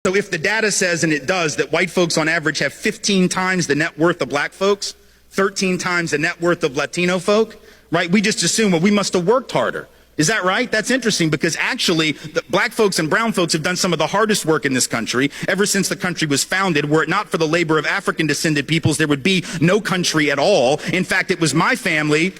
So if the data says, and it does, that white folks on average have 15 times the net worth of black folks, 13 times the net worth of Latino folk, right? We just assume, well, we must have worked harder. Is that right? That's interesting, because actually the black folks and brown folks have done some of the hardest work in this country ever since the country was founded. Were it not for the labor of African descended peoples, there would be no country at all. In fact, it was my family,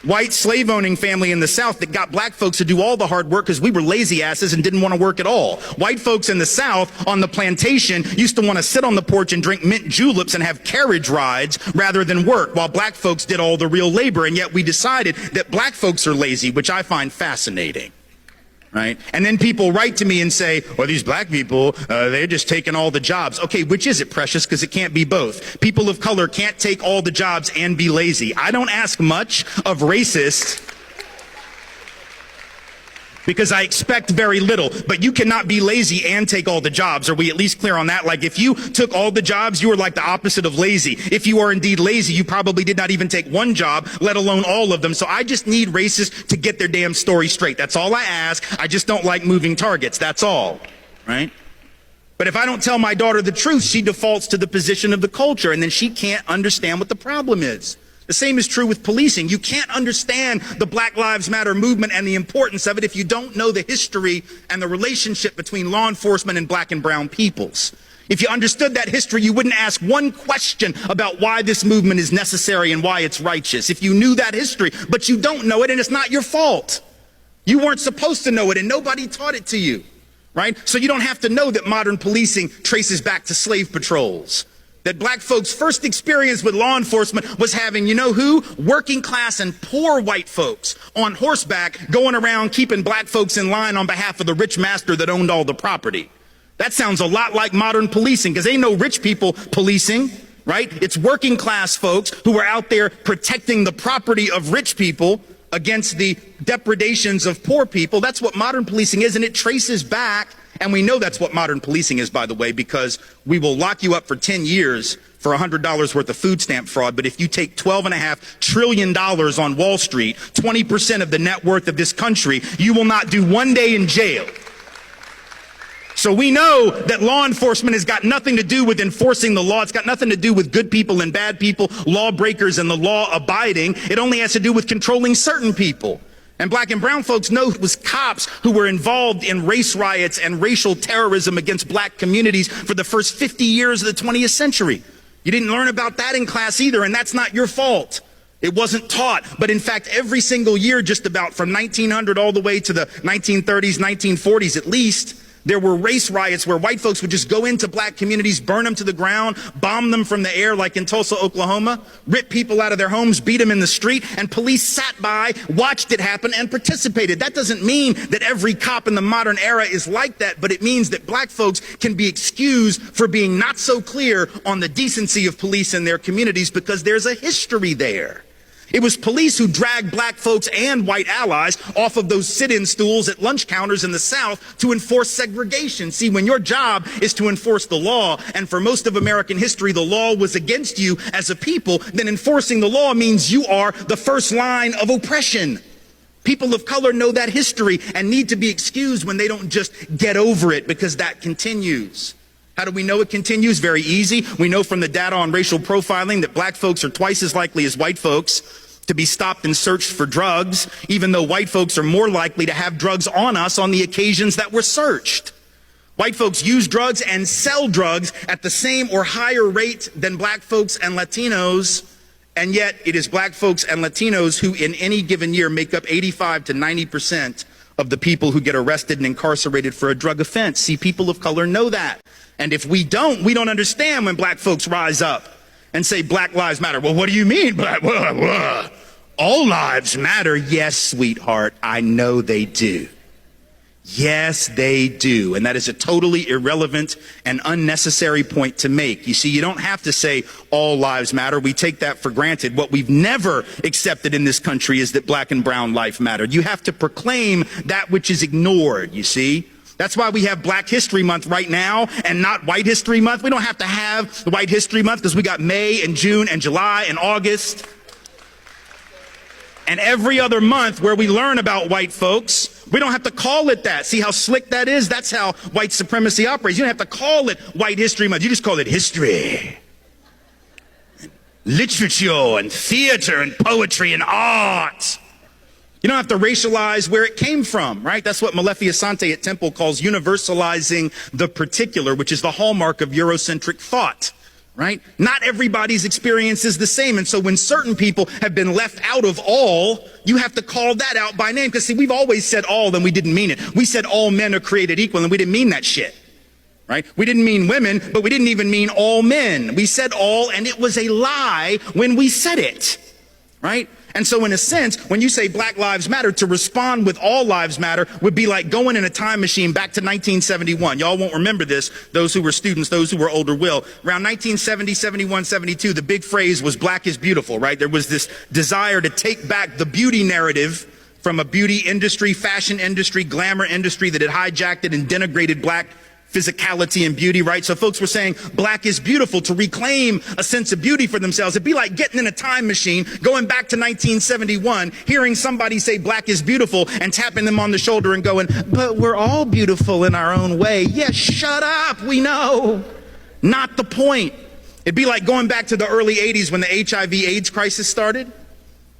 white slave-owning family in the South, that got black folks to do all the hard work because we were lazy asses and didn't want to work at all. White folks in the South on the plantation used to want to sit on the porch and drink mint juleps and have carriage rides rather than work, while black folks did all the real labor. And yet we decided that black folks are lazy, which I find fascinating. Right? And then people write to me and say, well, these black people, they're just taking all the jobs. Okay, which is it, precious? Because it can't be both. People of color can't take all the jobs and be lazy. I don't ask much of racists because I expect very little. But you cannot be lazy and take all the jobs. Are we at least clear on that? Like, if you took all the jobs, you were like the opposite of lazy. If you are indeed lazy, you probably did not even take one job, let alone all of them. So I just need racists to get their damn story straight. That's all I ask. I just don't like moving targets. That's all, right? But if I don't tell my daughter the truth, she defaults to the position of the culture, and then she can't understand what the problem is. The same is true with policing. You can't understand the Black Lives Matter movement and the importance of it if you don't know the history and the relationship between law enforcement and black and brown peoples. If you understood that history, you wouldn't ask one question about why this movement is necessary and why it's righteous. If you knew that history, but you don't know it, and it's not your fault. You weren't supposed to know it, and nobody taught it to you, right? So you don't have to know that modern policing traces back to slave patrols. That black folks' first experience with law enforcement was having, you know who? Working class and poor white folks on horseback going around keeping black folks in line on behalf of the rich master that owned all the property. That sounds a lot like modern policing, because ain't no rich people policing, right? It's working class folks who are out there protecting the property of rich people against the depredations of poor people. That's what modern policing is, and it traces back. And we know that's what modern policing is, by the way, because we will lock you up for 10 years for $100 worth of food stamp fraud. But if you take $12.5 trillion on Wall Street, 20% of the net worth of this country, you will not do one day in jail. So we know that law enforcement has got nothing to do with enforcing the law. It's got nothing to do with good people and bad people, lawbreakers and the law abiding. It only has to do with controlling certain people. And black and brown folks know it was cops who were involved in race riots and racial terrorism against black communities for the first 50 years of the 20th century. You didn't learn about that in class either, and that's not your fault. It wasn't taught. But in fact, every single year, just about from 1900 all the way to the 1930s, 1940s at least, there were race riots where white folks would just go into black communities, burn them to the ground, bomb them from the air like in Tulsa, Oklahoma, rip people out of their homes, beat them in the street, and police sat by, watched it happen, and participated. That doesn't mean that every cop in the modern era is like that, but it means that black folks can be excused for being not so clear on the decency of police in their communities because there's a history there. It was police who dragged black folks and white allies off of those sit-in stools at lunch counters in the South to enforce segregation. See, when your job is to enforce the law, and for most of American history the law was against you as a people, then enforcing the law means you are the first line of oppression. People of color know that history and need to be excused when they don't just get over it, because that continues. How do we know it continues? Very easy. We know from the data on racial profiling that black folks are twice as likely as white folks to be stopped and searched for drugs, even though white folks are more likely to have drugs on us on the occasions that we're searched. White folks use drugs and sell drugs at the same or higher rate than black folks and Latinos, and yet it is black folks and Latinos who in any given year make up 85 to 90% of the people who get arrested and incarcerated for a drug offense. See, people of color know that. And if we don't understand when black folks rise up and say Black Lives Matter. Well, what do you mean? All lives matter. Yes, sweetheart, I know they do. Yes, they do. And that is a totally irrelevant and unnecessary point to make. You see, you don't have to say all lives matter. We take that for granted. What we've never accepted in this country is that black and brown life matter. You have to proclaim that which is ignored, you see. That's why we have Black History Month right now and not White History Month. We don't have to have White History Month because we got May and June and July and August. And every other month where we learn about white folks We don't have to call it that. See how slick that is? That's how white supremacy operates. You don't have to call it White History Month. You just call it history, literature, and theater, and poetry, and art. You don't have to racialize where it came from, right? That's what Malefiasante at Temple calls universalizing the particular, which is the hallmark of Eurocentric thought, right? Not everybody's experience is the same. And so when certain people have been left out of all, you have to call that out by name. Because see, we've always said all, and we didn't mean it. We said all men are created equal, and we didn't mean that shit, right? We didn't mean women, but we didn't even mean all men. We said all, and it was a lie when we said it, right? And so in a sense, when you say Black Lives Matter, to respond with all lives matter would be like going in a time machine back to 1971. Y'all won't remember this. Those who were students, those who were older will. Around 1970, 71, 72, the big phrase was black is beautiful, right? There was this desire to take back the beauty narrative from a beauty industry, fashion industry, glamour industry that had hijacked it and denigrated black physicality and beauty, right? So folks were saying black is beautiful to reclaim a sense of beauty for themselves. It'd be like getting in a time machine, going back to 1971, hearing somebody say black is beautiful and tapping them on the shoulder and going, but we're all beautiful in our own way. Yeah, shut up. We know. Not the point. It'd be like going back to the early 80s when the HIV/AIDS crisis started.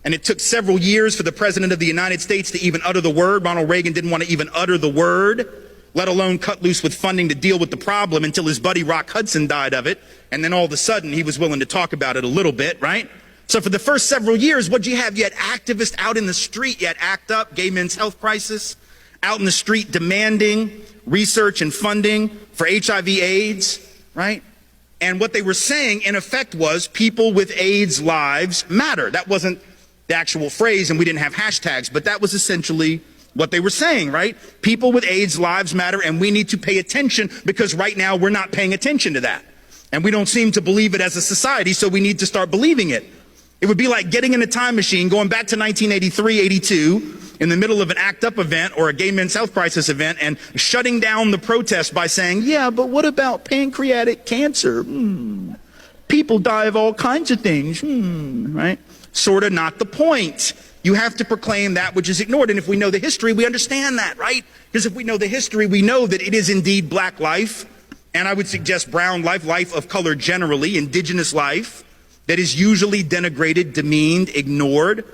And it took several years for the president of the United States to even utter the word. Ronald Reagan didn't want to even utter the word, let alone cut loose with funding to deal with the problem until his buddy Rock Hudson died of it. And then all of a sudden he was willing to talk about it a little bit, right? So for the first several years, what'd you have? You had activists out in the street. You had ACT UP, gay men's health crisis, out in the street demanding research and funding for HIV/AIDS, right? And what they were saying in effect was people with AIDS lives matter. That wasn't the actual phrase, and we didn't have hashtags, but that was essentially what they were saying, right? People with AIDS lives matter, and we need to pay attention because right now we're not paying attention to that. And we don't seem to believe it as a society, so we need to start believing it. It would be like getting in a time machine, going back to 1983, 82, in the middle of an ACT UP event or a gay men's health crisis event and shutting down the protest by saying, yeah, but what about pancreatic cancer? People die of all kinds of things, right? Sort of not the point. You have to proclaim that which is ignored. And if we know the history, we understand that, right? Because if we know the history, we know that it is indeed black life. And I would suggest brown life, life of color generally, indigenous life, that is usually denigrated, demeaned, ignored.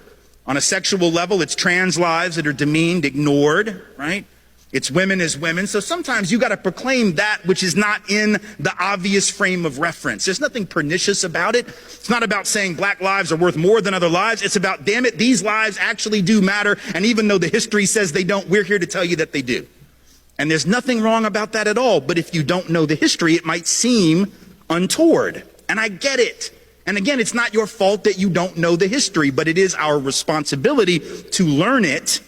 On a sexual level, it's trans lives that are demeaned, ignored, right? It's women as women. So sometimes you got to proclaim that which is not in the obvious frame of reference. There's nothing pernicious about it. It's not about saying black lives are worth more than other lives. It's about, damn it, these lives actually do matter. And even though the history says they don't, we're here to tell you that they do. And there's nothing wrong about that at all. But if you don't know the history, it might seem untoward. And I get it. And again, it's not your fault that you don't know the history, but it is our responsibility to learn it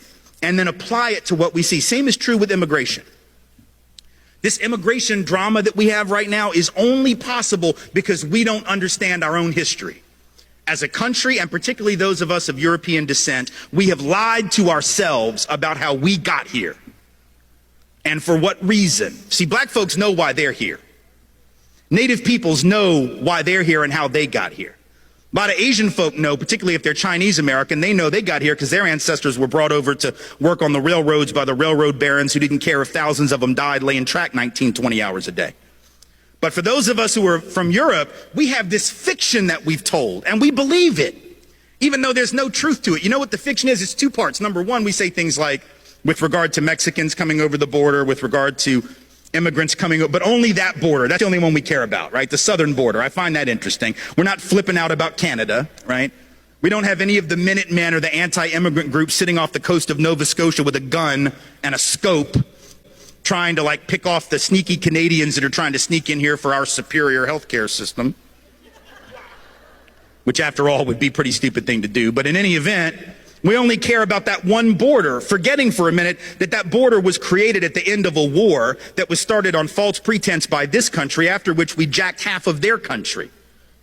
and then apply it to what we see. Same is true with immigration. This immigration drama that we have right now is only possible because we don't understand our own history. As a country, and particularly those of us of European descent, we have lied to ourselves about how we got here. And for what reason? See, black folks know why they're here. Native peoples know why they're here and how they got here. A lot of Asian folk know, particularly if they're Chinese American, they know they got here because their ancestors were brought over to work on the railroads by the railroad barons who didn't care if thousands of them died laying track 19, 20 hours a day. But for those of us who are from Europe, we have this fiction that we've told, and we believe it, even though there's no truth to it. You know what the fiction is? It's two parts. Number one, we say things like, with regard to Mexicans coming over the border, with regard to immigrants coming over, but only that border. That's the only one we care about, right? The southern border. I find that interesting. We're not flipping out about Canada, right? We don't have any of the Minutemen or the anti-immigrant groups sitting off the coast of Nova Scotia with a gun and a scope trying to like pick off the sneaky Canadians that are trying to sneak in here for our superior healthcare system, which after all would be a pretty stupid thing to do. But in any event, we only care about that one border, forgetting for a minute that that border was created at the end of a war that was started on false pretense by this country, after which we jacked half of their country.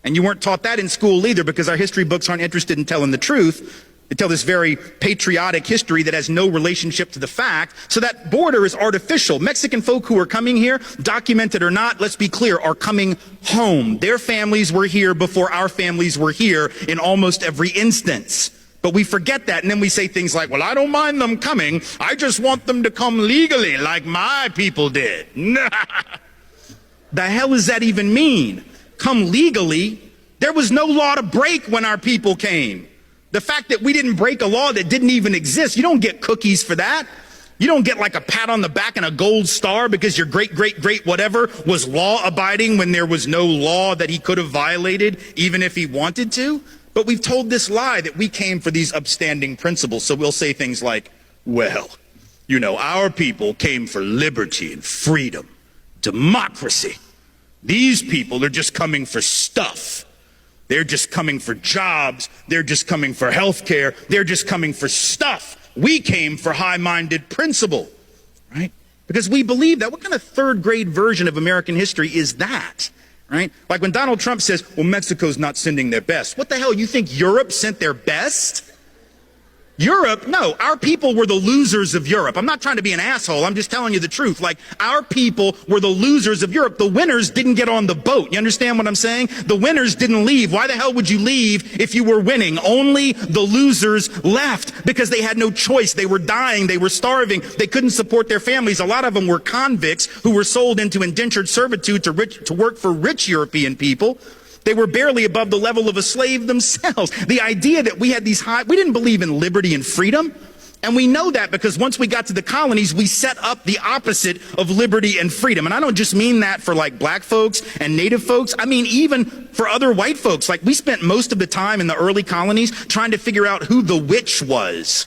And you weren't taught that in school either, because our history books aren't interested in telling the truth. They tell this very patriotic history that has no relationship to the fact. So that border is artificial. Mexican folk who are coming here, documented or not, let's be clear, are coming home. Their families were here before our families were here in almost every instance. But we forget that, and then we say things like, well, I don't mind them coming. I just want them to come legally like my people did. The hell does that even mean? Come legally? There was no law to break when our people came. The fact that we didn't break a law that didn't even exist, you don't get cookies for that. You don't get like a pat on the back and a gold star because your great, great, great whatever was law abiding when there was no law that he could have violated, even if he wanted to. But we've told this lie that we came for these upstanding principles. So we'll say things like, well, you know, our people came for liberty and freedom, democracy. These people are just coming for stuff. They're just coming for jobs. They're just coming for health care. They're just coming for stuff. We came for high-minded principle, right? Because we believe that. What kind of third-grade version of American history is that? Right? Like when Donald Trump says, well, Mexico's not sending their best. What the hell? You think Europe sent their best? Europe? No, our people were the losers of Europe. I'm not trying to be an asshole. I'm just telling you the truth. Like, our people were the losers of Europe. The winners didn't get on the boat. You understand what I'm saying? The winners didn't leave. Why the hell would you leave if you were winning? Only the losers left because they had no choice. They were dying. They were starving. They couldn't support their families. A lot of them were convicts who were sold into indentured servitude to work for rich European people. They were barely above the level of a slave themselves. The idea that we had these we didn't believe in liberty and freedom. And we know that because once we got to the colonies, we set up the opposite of liberty and freedom. And I don't just mean that for like black folks and native folks. I mean, even for other white folks. Like, we spent most of the time in the early colonies trying to figure out who the witch was,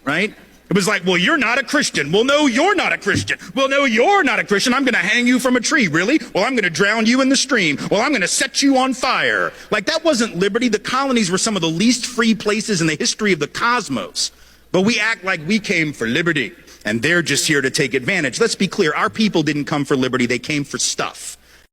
right? It was like, well, you're not a Christian. Well, no, you're not a Christian. Well, no, you're not a Christian. I'm going to hang you from a tree. Really? Well, I'm going to drown you in the stream. Well, I'm going to set you on fire. Like, that wasn't liberty. The colonies were some of the least free places in the history of the cosmos. But we act like we came for liberty, and they're just here to take advantage. Let's be clear. Our people didn't come for liberty. They came for stuff.